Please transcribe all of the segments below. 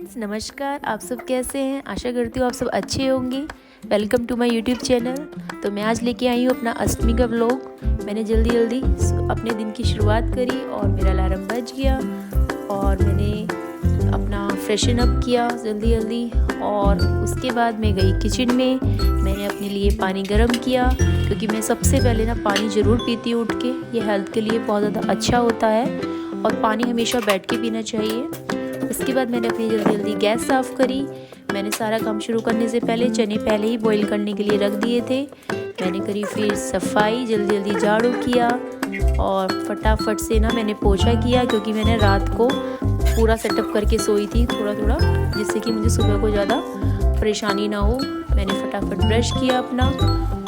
Friends, नमस्कार। आप सब कैसे हैं? आशा करती हूँ आप सब अच्छे होंगे। Welcome to my YouTube channel. तो मैं आज लेके आई हूँ अपना अष्टमी का व्लॉग। मैंने जल्दी जल्दी अपने दिन की शुरुआत करी और मेरा अलार्म बज गया और मैंने अपना फ्रेशन अप किया जल्दी जल्दी। और उसके बाद मैं गई किचन में। मैंने अपने लिए पानी गर्म किया क्योंकि मैं सबसे पहले ना पानी ज़रूर पीती हूँ उठ के। ये हेल्थ के लिए बहुत ज़्यादा अच्छा होता है और पानी हमेशा बैठ के पीना चाहिए। उसके बाद मैंने अपनी जल्दी जल्दी गैस साफ़ करी। मैंने सारा काम शुरू करने से पहले चने पहले ही बॉईल करने के लिए रख दिए थे। मैंने करी फिर सफाई, जल्दी जल्दी झाड़ू किया और फटाफट से ना मैंने पोछा किया क्योंकि मैंने रात को पूरा सेटअप करके सोई थी थोड़ा थोड़ा, जिससे कि मुझे सुबह को ज़्यादा परेशानी ना हो। मैंने फटाफट ब्रश किया अपना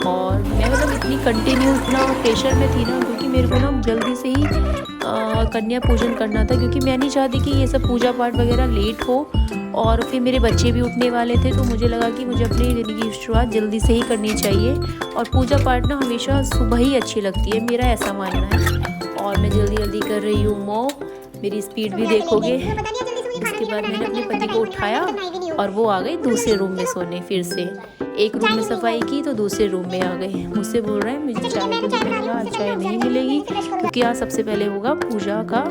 और मैं मतलब इतनी कंटिन्यूस ना प्रेशर में थी ना क्योंकि मेरे को ना जल्दी से ही कन्या पूजन करना था क्योंकि मैं नहीं चाहती कि ये सब पूजा पाठ वगैरह लेट हो। और फिर मेरे बच्चे भी उठने वाले थे तो मुझे लगा कि मुझे अपनी दिन की शुरुआत जल्दी से ही करनी चाहिए। और पूजा पाठ ना हमेशा सुबह ही अच्छी लगती है, मेरा ऐसा मानना है। और मैं जल्दी जल्दी कर रही हूँ मॉ, मेरी स्पीड भी देखोगे। उसके बाद मैंने अपने पति को उठाया और वो आ गए दूसरे रूम में सोने। फिर से एक रूम में सफाई की तो दूसरे रूम में आ गए। मुझसे बोल रहे हैं मुझे चाय दो। मैंने कहा आज चाय नहीं मिलेगी क्योंकि आज सबसे पहले होगा पूजा का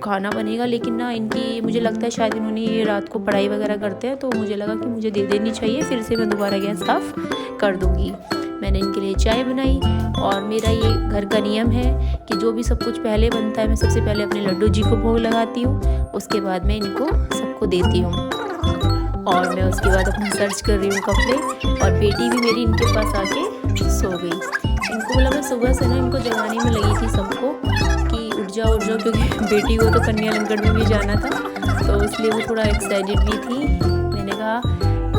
खाना बनेगा। लेकिन ना इनकी मुझे लगता है शायद इन्होंने ये रात को पढ़ाई वगैरह करते हैं तो मुझे लगा कि मुझे दे देनी चाहिए। फिर से मैं दोबारा गैस साफ़ कर दूँगी। मैंने इनके लिए चाय बनाई और मेरा ये घर का नियम है कि जो भी सब कुछ पहले बनता है मैं सबसे पहले अपने लड्डू जी को भोग लगाती हूँ, उसके बाद मैं इनको सबको देती हूँ। और मैं उसके बाद अपना सर्च कर रही हूँ कपड़े और बेटी भी मेरी इनके पास आके सो गई। इनको बोला मैं सुबह से ना इनको जगाने में लगी थी सबको कि उठ जाओ क्योंकि बेटी को तो कन्या लंगन में भी जाना था तो इसलिए वो थोड़ा एक्साइटेड भी थी। मैंने कहा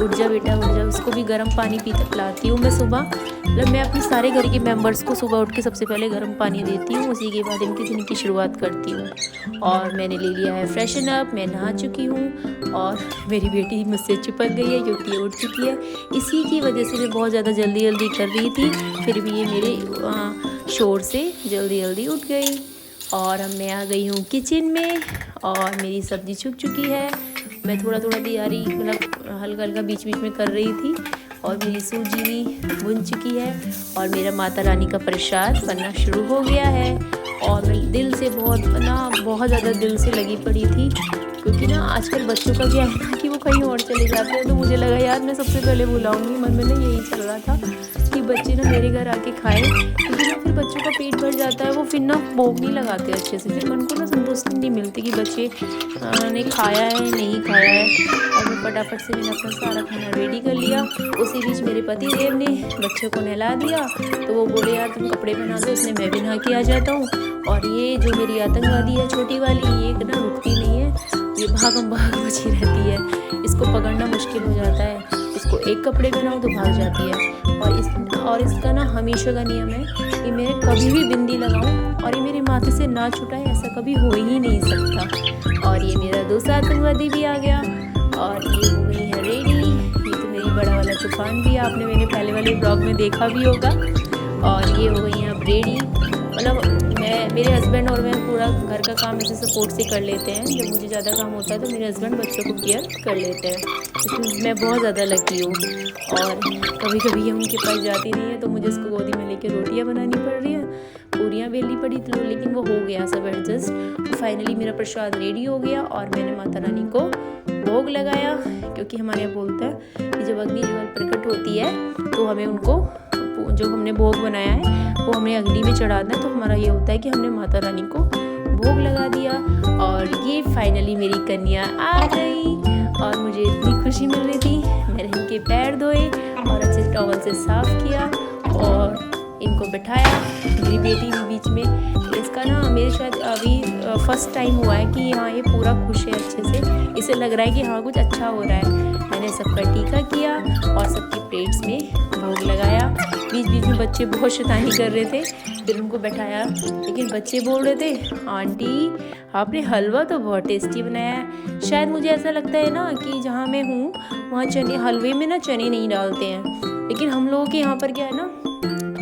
उठ जा बेटा उठ जा। उसको भी गर्म पानी पिलाती हूँ मैं सुबह। मतलब मैं अपने सारे घर के मेंबर्स को सुबह उठ के सबसे पहले गर्म पानी देती हूँ, उसी के बाद इनके दिन की शुरुआत करती हूँ। और मैंने ले लिया है फ्रेशन अप, मैं नहा चुकी हूँ और मेरी बेटी मुझसे चिपक गई है क्योंकि ये उठ चुकी है। इसी की वजह से मैं बहुत ज़्यादा जल्दी जल्दी कर रही थी, फिर भी ये मेरे शोर से जल्दी जल्दी उठ गई। और अब मैं आ गई हूँ किचन में और मेरी सब्ज़ी छुक चुकी है। मैं थोड़ा थोड़ा तैयारी मतलब हल्का हल्का बीच बीच में कर रही थी। और मेरी सूजी भी भुन चुकी है और मेरा माता रानी का प्रसाद बनना शुरू हो गया है। और मैं दिल से बहुत ज़्यादा दिल से लगी पड़ी थी क्योंकि ना आजकल बच्चों का क्या है ना कि वो कहीं और चले जाते हैं तो मुझे लगा यार मैं सबसे पहले बुलाऊंगी। मन में ना यही चल रहा था कि बच्चे ना मेरे घर आके खाएं क्योंकि ना फिर बच्चों का पेट भर जाता है, वो फिर ना भोग नहीं लगाते अच्छे से, फिर मन को ना संतुष्टि नहीं मिलती कि बच्चे ने खाया है नहीं खाया है। और मैं फटाफट से मैंने अपना सारा खाना रेडी कर लिया। उसी बीच मेरे पति देव ने बच्चों को नहला दिया तो वो बोले यार तुम कपड़े पहना दो, इसलिए मैं भी नहा के आ जाता हूँ। और ये जो मेरी आतंकवादी है छोटी वाली, ये ना रुकती नहीं है, ये भागम भाग मची रहती है। इसको पकड़ना मुश्किल हो जाता है, इसको एक कपड़े पहनाओ तो भाग जाती है। और इसका ना हमेशा का नियम है कि मैं कभी भी बिंदी लगाऊं और ये मेरे माथे से ना छुटाए, ऐसा कभी हो ही नहीं सकता। और ये मेरा दूसरा आतंकवादी भी आ गया और ये हो गई है रेडी। ये तो मेरी बड़ा वाला तूफान भी है, आपने मैंने पहले वाले ब्लॉग में देखा भी होगा। और ये हो गई हैं अब रेडी। मतलब मेरे हस्बैंड और मैं पूरा घर का काम ऐसे सपोर्ट से कर लेते हैं। जब मुझे ज़्यादा काम होता है तो मेरे हस्बैंड बच्चों को केयर कर लेते हैं, इसमें मैं बहुत ज़्यादा लकी हूँ। और कभी कभी ये उनके पास जाती नहीं है तो मुझे इसको गोदी में लेकर रोटियाँ बनानी पड़ रही हैं, पूरियाँ बेलनी पड़ी तो, लेकिन वो हो गया सब एडजस्ट। फाइनली मेरा प्रसाद रेडी हो गया और मैंने माता रानी को भोग लगाया क्योंकि हमारे यहाँ बोलते हैं कि जब अग्नि ज्वाल प्रकट होती है तो हमें उनको जो हमने भोग बनाया है वो हमें अग्नि में चढ़ाना है। तो हमारा ये होता है कि हमने माता रानी को भोग लगा दिया। और ये फाइनली मेरी कन्या आ गई और मुझे इतनी खुशी मिल रही थी। मैंने इनके पैर धोए और अच्छे टॉवल से साफ़ किया और इनको बिठाया। मेरी बेटी भी बीच में, इसका ना मेरे शायद अभी फर्स्ट टाइम हुआ है कि हाँ ये पूरा खुश है अच्छे से, इसे लग रहा है कि हाँ कुछ अच्छा हो रहा है। मैंने सबका टीका किया और सबकी प्लेट्स में भोग लगाया। बीच बीच में बच्चे बहुत शैतानी कर रहे थे, फिर उनको बैठाया, लेकिन बच्चे बोल रहे थे आंटी आपने हलवा तो बहुत टेस्टी बनाया है। शायद मुझे ऐसा लगता है ना कि जहाँ मैं हूँ वहाँ चने, हलवे में ना चने नहीं डालते हैं, लेकिन हम लोगों के यहाँ पर क्या है ना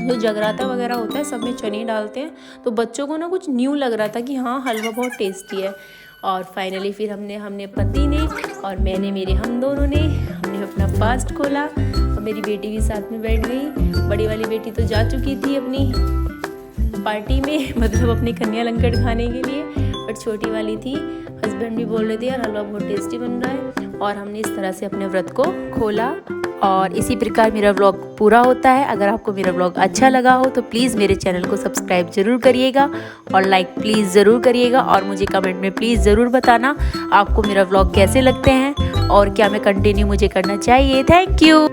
जो जगराता वगैरह होता है सब में चने डालते हैं। तो बच्चों को ना कुछ न्यू लग रहा था कि हाँ हलवा बहुत टेस्टी है। और फाइनली फिर हमने पति ने और मैंने हम दोनों ने हमने अपना फास्ट खोला और मेरी बेटी भी साथ में बैठ गई। बड़ी वाली बेटी तो जा चुकी थी अपनी पार्टी में, मतलब अपने कन्या लंकड़ खाने के लिए, बट छोटी वाली थी। हस्बैंड भी बोल रहे थे यार हलवा बहुत टेस्टी बन रहा है, और हमने इस तरह से अपने व्रत को खोला। और इसी प्रकार मेरा व्लॉग पूरा होता है। अगर आपको मेरा व्लॉग अच्छा लगा हो तो प्लीज़ मेरे चैनल को सब्सक्राइब ज़रूर करिएगा और लाइक प्लीज़ ज़रूर करिएगा, और मुझे कमेंट में प्लीज़ ज़रूर बताना आपको मेरा व्लॉग कैसे लगते हैं और क्या मैं कंटिन्यू मुझे करना चाहिए। Thank you.